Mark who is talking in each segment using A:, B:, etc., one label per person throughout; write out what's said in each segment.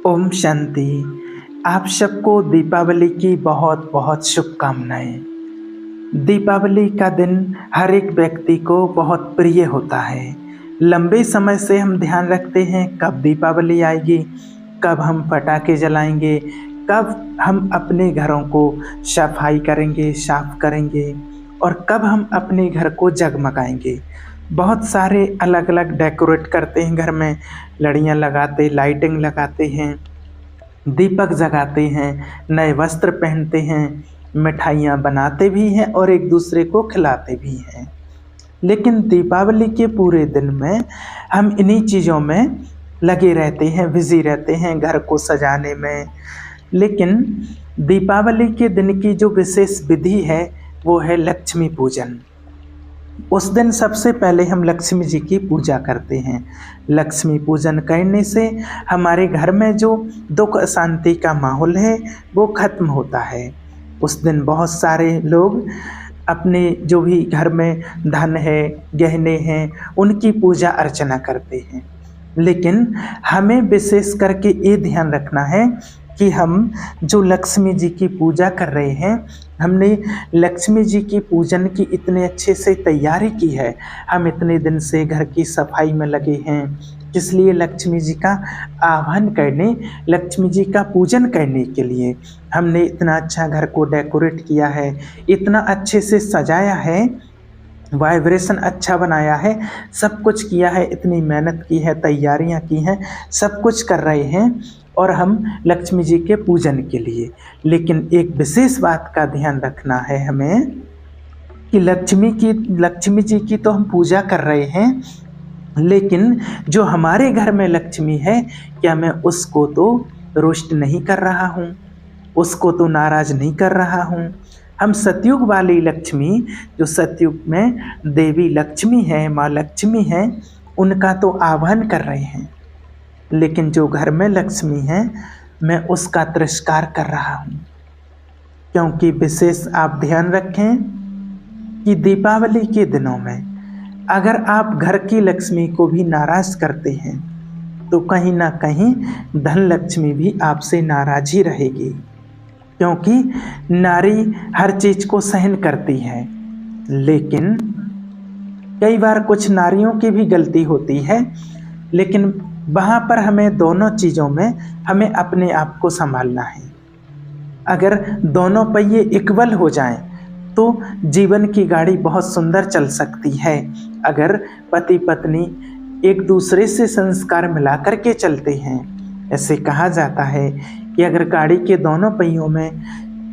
A: ओम शांति। आप सबको दीपावली की बहुत बहुत शुभकामनाएं। दीपावली का दिन हर एक व्यक्ति को बहुत प्रिय होता है। लंबे समय से हम ध्यान रखते हैं कब दीपावली आएगी, कब हम पटाखे जलाएंगे, कब हम अपने घरों को सफाई करेंगे, साफ करेंगे और कब हम अपने घर को जगमगाएंगे। बहुत सारे अलग अलग डेकोरेट करते हैं, घर में लड़ियाँ लगाते, लाइटिंग लगाते हैं, दीपक जगाते हैं, नए वस्त्र पहनते हैं, मिठाइयाँ बनाते भी हैं और एक दूसरे को खिलाते भी हैं। लेकिन दीपावली के पूरे दिन में हम इन्हीं चीज़ों में लगे रहते हैं, बिजी रहते हैं, घर को सजाने में। लेकिन दीपावली के दिन की जो विशेष विधि है वो है लक्ष्मी पूजन। उस दिन सबसे पहले हम लक्ष्मी जी की पूजा करते हैं। लक्ष्मी पूजन करने से हमारे घर में जो दुख अशांति का माहौल है वो खत्म होता है। उस दिन बहुत सारे लोग अपने जो भी घर में धन है, गहने हैं, उनकी पूजा अर्चना करते हैं। लेकिन हमें विशेष करके ये ध्यान रखना है कि हम जो लक्ष्मी जी की पूजा कर रहे हैं, हमने लक्ष्मी जी की पूजन की इतने अच्छे से तैयारी की है। हम इतने दिन से घर की सफाई में लगे हैं, इसलिए लक्ष्मी जी का आह्वान करने, लक्ष्मी जी का पूजन करने के लिए हमने इतना अच्छा घर को डेकोरेट किया है, इतना अच्छे से सजाया है, वाइब्रेशन अच्छा बनाया है, सब कुछ किया है, इतनी मेहनत की है, तैयारियां की हैं, सब कुछ कर रहे हैं और हम लक्ष्मी जी के पूजन के लिए। लेकिन एक विशेष बात का ध्यान रखना है हमें कि लक्ष्मी जी की तो हम पूजा कर रहे हैं, लेकिन जो हमारे घर में लक्ष्मी है, क्या मैं उसको तो रोस्ट नहीं कर रहा हूँ, उसको तो नाराज नहीं कर रहा हूँ। हम सतयुग वाली लक्ष्मी, जो सतयुग में देवी लक्ष्मी है, माँ लक्ष्मी है, उनका तो आह्वान कर रहे हैं। लेकिन जो घर में लक्ष्मी है, मैं उसका तिरस्कार कर रहा हूँ। क्योंकि विशेष आप ध्यान रखें कि दीपावली के दिनों में अगर आप घर की लक्ष्मी को भी नाराज करते हैं तो कहीं ना कहीं धन लक्ष्मी भी आपसे नाराज ही रहेगी। क्योंकि नारी हर चीज को सहन करती है, लेकिन कई बार कुछ नारियों की भी गलती होती है। लेकिन वहाँ पर हमें दोनों चीज़ों में हमें अपने आप को संभालना है। अगर दोनों पहिए इक्वल हो जाएं तो जीवन की गाड़ी बहुत सुंदर चल सकती है। अगर पति पत्नी एक दूसरे से संस्कार मिला करके चलते हैं, ऐसे कहा जाता है कि अगर गाड़ी के दोनों पहियों में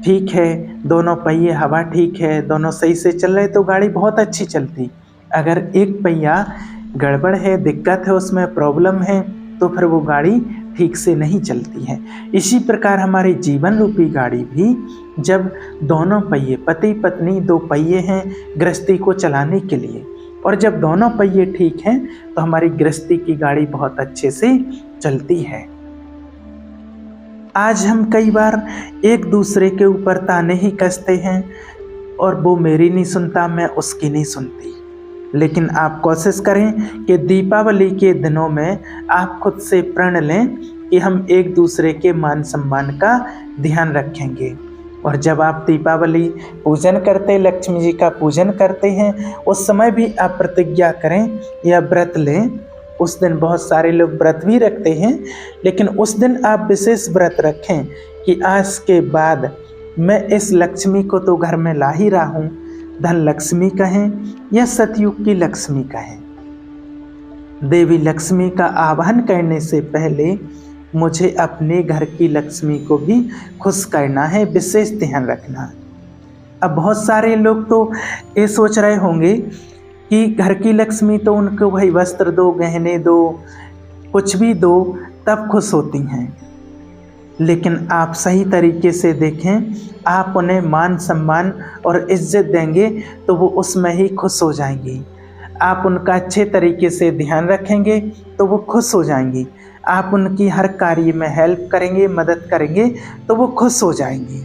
A: ठीक है, दोनों पहिए हवा ठीक है, दोनों सही से चल रहे तो गाड़ी बहुत अच्छी चलती। अगर एक पहिया गड़बड़ है, दिक्कत है, उसमें प्रॉब्लम है, तो फिर वो गाड़ी ठीक से नहीं चलती है। इसी प्रकार हमारे जीवन रूपी गाड़ी भी, जब दोनों पहिए, पति पत्नी दो पहिए हैं गृहस्थी को चलाने के लिए, और जब दोनों पहिए ठीक हैं तो हमारी गृहस्थी की गाड़ी बहुत अच्छे से चलती है। आज हम कई बार एक दूसरे के ऊपर ताने ही कसते हैं और वो मेरी नहीं सुनता, मैं उसकी नहीं सुनती। लेकिन आप कोशिश करें कि दीपावली के दिनों में आप खुद से प्रण लें कि हम एक दूसरे के मान सम्मान का ध्यान रखेंगे। और जब आप दीपावली पूजन करते, लक्ष्मी जी का पूजन करते हैं, उस समय भी आप प्रतिज्ञा करें या व्रत लें। उस दिन बहुत सारे लोग व्रत भी रखते हैं, लेकिन उस दिन आप विशेष व्रत रखें कि आज के बाद मैं इस लक्ष्मी को तो घर में ला ही रहा हूँ, धन लक्ष्मी कहें या सतयुग की लक्ष्मी कहें, देवी लक्ष्मी का आह्वान करने से पहले मुझे अपने घर की लक्ष्मी को भी खुश करना है, विशेष ध्यान रखना। अब बहुत सारे लोग तो ये सोच रहे होंगे कि घर की लक्ष्मी तो उनको भाई वस्त्र दो, गहने दो, कुछ भी दो, तब खुश होती हैं। लेकिन आप सही तरीके से देखें, आप उन्हें मान सम्मान और इज्जत देंगे तो वो उसमें ही खुश हो जाएंगी। आप उनका अच्छे तरीके से ध्यान रखेंगे तो वो खुश हो जाएंगी। आप उनकी हर कार्य में हेल्प करेंगे, मदद करेंगे तो वो खुश हो जाएंगी।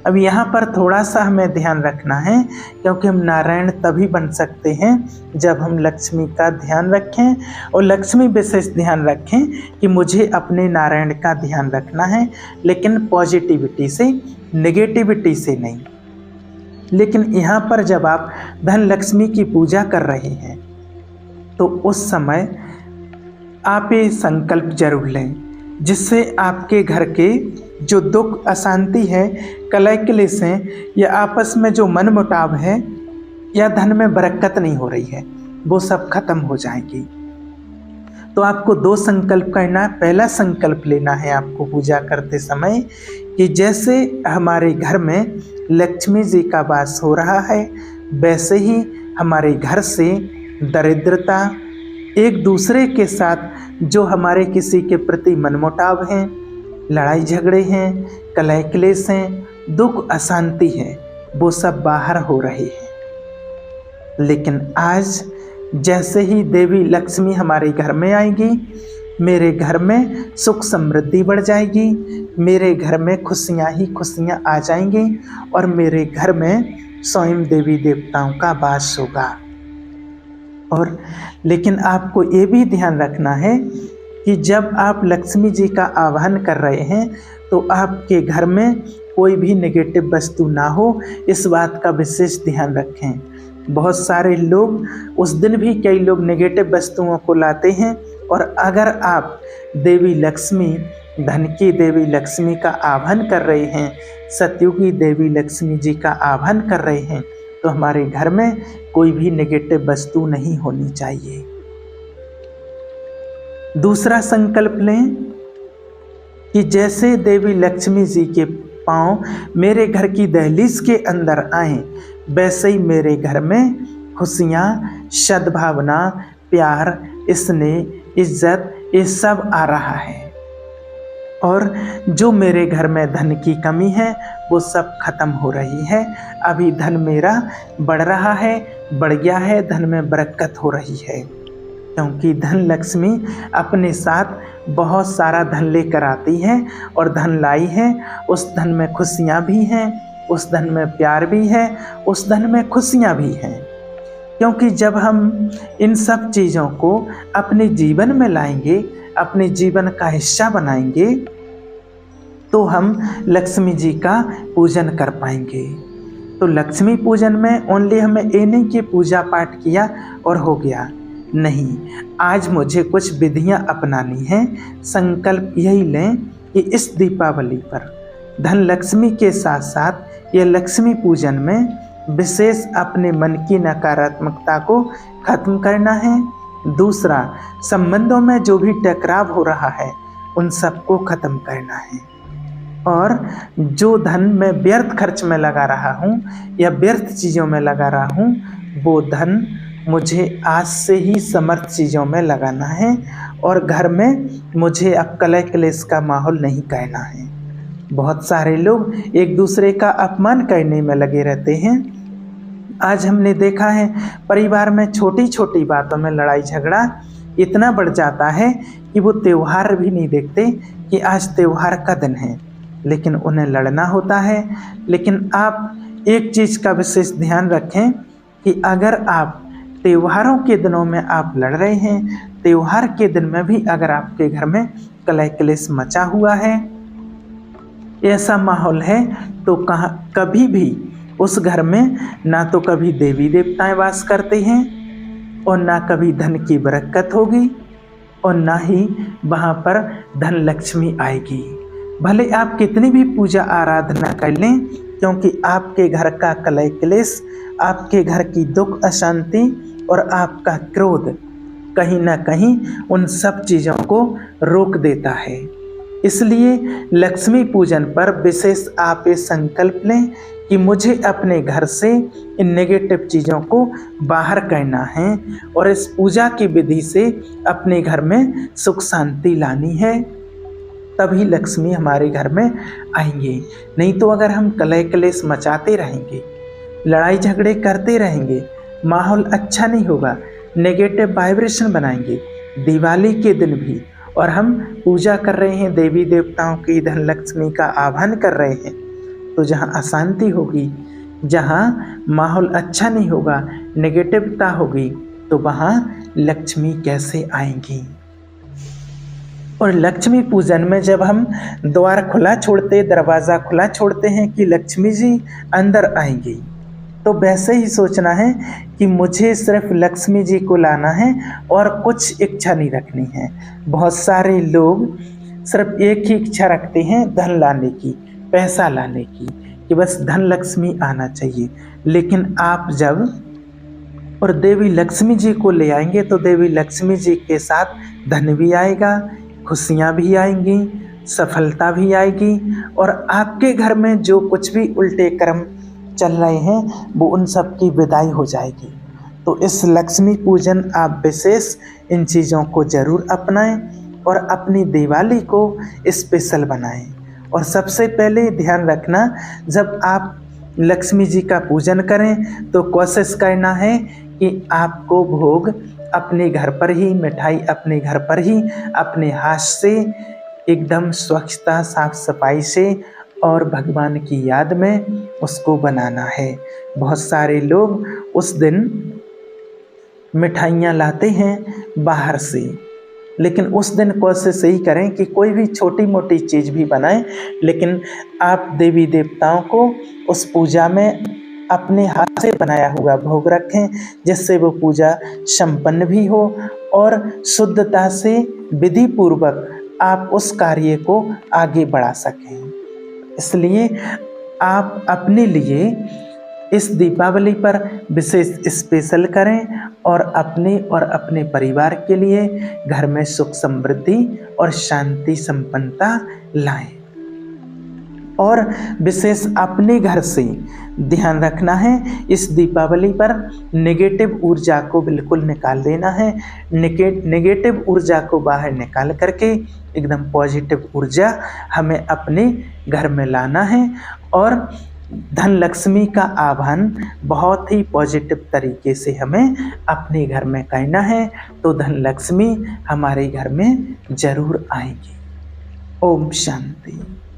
A: अब यहाँ पर थोड़ा सा हमें ध्यान रखना है, क्योंकि हम नारायण तभी बन सकते हैं जब हम लक्ष्मी का ध्यान रखें और लक्ष्मी विशेष ध्यान रखें कि मुझे अपने नारायण का ध्यान रखना है, लेकिन पॉजिटिविटी से, नेगेटिविटी से नहीं। लेकिन यहाँ पर जब आप धन लक्ष्मी की पूजा कर रहे हैं तो उस समय आप ये संकल्प जरूर लें, जिससे आपके घर के जो दुख, अशांति है, कलह क्लेश है, या आपस में जो मनमुटाव है, या धन में बरकत नहीं हो रही है, वो सब खत्म हो जाएगी। तो आपको 2 संकल्प करना है। पहला संकल्प लेना है आपको पूजा करते समय कि जैसे हमारे घर में लक्ष्मी जी का वास हो रहा है, वैसे ही हमारे घर से दरिद्रता, एक दूसरे के साथ जो हमारे किसी के प्रति मनमुटाव हैं, लड़ाई झगड़े हैं, कलह क्लेश हैं, दुख अशांति है, वो सब बाहर हो रहे हैं। लेकिन आज जैसे ही देवी लक्ष्मी हमारे घर में आएगी, मेरे घर में सुख समृद्धि बढ़ जाएगी, मेरे घर में खुशियाँ ही खुशियाँ आ जाएंगी और मेरे घर में स्वयं देवी देवताओं का वास होगा। और लेकिन आपको ये भी ध्यान रखना है कि जब आप लक्ष्मी जी का आह्वान कर रहे हैं तो आपके घर में कोई भी नेगेटिव वस्तु ना हो, इस बात का विशेष ध्यान रखें। बहुत सारे लोग उस दिन भी कई लोग नेगेटिव वस्तुओं को लाते हैं, और अगर आप देवी लक्ष्मी, धन की देवी लक्ष्मी का आह्वान कर रहे हैं, सतयुगी देवी लक्ष्मी जी का आह्वान कर रहे हैं, तो हमारे घर में कोई भी नेगेटिव वस्तु नहीं होनी चाहिए। दूसरा संकल्प लें कि जैसे देवी लक्ष्मी जी के पांव मेरे घर की दहलीज के अंदर आए, वैसे ही मेरे घर में खुशियाँ, सद्भावना, प्यार, स्नेह, इज्जत, ये सब आ रहा है। और जो मेरे घर में धन की कमी है वो सब खत्म हो रही है। अभी धन मेरा बढ़ रहा है, बढ़ गया है, धन में बरकत हो रही है, क्योंकि धन लक्ष्मी अपने साथ बहुत सारा धन लेकर आती है और धन लाई है। उस धन में खुशियाँ भी हैं, उस धन में प्यार भी है, उस धन में खुशियाँ भी हैं। क्योंकि जब हम इन सब चीज़ों को अपने जीवन में लाएंगे, अपने जीवन का हिस्सा बनाएंगे, तो हम लक्ष्मी जी का पूजन कर पाएंगे। तो लक्ष्मी पूजन में ओनली हमें ये नहीं कि पूजा पाठ किया और हो गया, नहीं, आज मुझे कुछ विधियां अपनानी हैं। संकल्प यही लें कि इस दीपावली पर धन लक्ष्मी के साथ साथ ये लक्ष्मी पूजन में विशेष अपने मन की नकारात्मकता को खत्म करना है। दूसरा, संबंधों में जो भी टकराव हो रहा है उन सबको खत्म करना है। और जो धन मैं व्यर्थ खर्च में लगा रहा हूँ या व्यर्थ चीज़ों में लगा रहा हूँ, वो धन मुझे आज से ही समर्थ चीज़ों में लगाना है। और घर में मुझे अब कलह क्लेश का माहौल नहीं करना है। बहुत सारे लोग एक दूसरे का अपमान करने में लगे रहते हैं। आज हमने देखा है परिवार में छोटी छोटी बातों में लड़ाई झगड़ा इतना बढ़ जाता है कि वो त्यौहार भी नहीं देखते कि आज त्यौहार का दिन है, लेकिन उन्हें लड़ना होता है। लेकिन आप एक चीज़ का विशेष ध्यान रखें कि अगर आप त्योहारों के दिनों में आप लड़ रहे हैं, त्योहार के दिन में भी अगर आपके घर में कलह क्लेश मचा हुआ है, ऐसा माहौल है, तो कभी भी उस घर में ना तो कभी देवी देवताएं वास करते हैं और ना कभी धन की बरकत होगी और ना ही वहाँ पर धन लक्ष्मी आएगी। भले आप कितनी भी पूजा आराधना कर लें, क्योंकि आपके घर का कलह क्लेश, आपके घर की दुख अशांति और आपका क्रोध कहीं ना कहीं उन सब चीज़ों को रोक देता है। इसलिए लक्ष्मी पूजन पर विशेष आप ये संकल्प लें कि मुझे अपने घर से इन नेगेटिव चीज़ों को बाहर करना है और इस पूजा की विधि से अपने घर में सुख शांति लानी है, तभी लक्ष्मी हमारे घर में आएंगे। नहीं तो अगर हम कलह क्लेश मचाते रहेंगे, लड़ाई झगड़े करते रहेंगे, माहौल अच्छा नहीं होगा, नेगेटिव वाइब्रेशन बनाएंगे। दिवाली के दिन भी और हम पूजा कर रहे हैं, देवी देवताओं की धन लक्ष्मी का आह्वान कर रहे हैं, तो जहाँ अशांति होगी, जहाँ माहौल अच्छा नहीं होगा, नेगेटिवता होगी, तो वहाँ लक्ष्मी कैसे आएंगी। और लक्ष्मी पूजन में जब हम द्वार खुला छोड़ते, दरवाज़ा खुला छोड़ते हैं कि लक्ष्मी जी अंदर आएंगी, तो वैसे ही सोचना है कि मुझे सिर्फ लक्ष्मी जी को लाना है और कुछ इच्छा नहीं रखनी है। बहुत सारे लोग सिर्फ एक ही इच्छा रखते हैं, धन लाने की, पैसा लाने की, कि बस धन लक्ष्मी आना चाहिए। लेकिन आप जब और देवी लक्ष्मी जी को ले आएंगे तो देवी लक्ष्मी जी के साथ धन भी आएगा, खुशियाँ भी आएंगी, सफलता भी आएगी, और आपके घर में जो कुछ भी उल्टे कर्म चल रहे हैं वो उन सब की विदाई हो जाएगी। तो इस लक्ष्मी पूजन आप विशेष इन चीज़ों को ज़रूर अपनाएं और अपनी दिवाली को स्पेशल बनाएं। और सबसे पहले ध्यान रखना, जब आप लक्ष्मी जी का पूजन करें तो कोशिश करना है कि आपको भोग अपने घर पर ही, मिठाई अपने घर पर ही, अपने हाथ से एकदम स्वच्छता, साफ सफाई से और भगवान की याद में उसको बनाना है। बहुत सारे लोग उस दिन मिठाइयाँ लाते हैं बाहर से, लेकिन उस दिन कोशिश यही करें कि कोई भी छोटी मोटी चीज़ भी बनाएं, लेकिन आप देवी देवताओं को उस पूजा में अपने हाथ से बनाया हुआ भोग रखें, जिससे वो पूजा संपन्न भी हो और शुद्धता से विधि पूर्वक आप उस कार्य को आगे बढ़ा सकें। इसलिए आप अपने लिए इस दीपावली पर विशेष स्पेशल करें और अपने परिवार के लिए घर में सुख समृद्धि और शांति संपन्नता लाएं। और विशेष अपने घर से ध्यान रखना है, इस दीपावली पर नेगेटिव ऊर्जा को बिल्कुल निकाल देना है। नेगेटिव ऊर्जा को बाहर निकाल करके एकदम पॉजिटिव ऊर्जा हमें अपने घर में लाना है। और धन लक्ष्मी का आह्वान बहुत ही पॉजिटिव तरीके से हमें अपने घर में करना है, तो धन लक्ष्मी हमारे घर में जरूर आएगी। ओम शांति।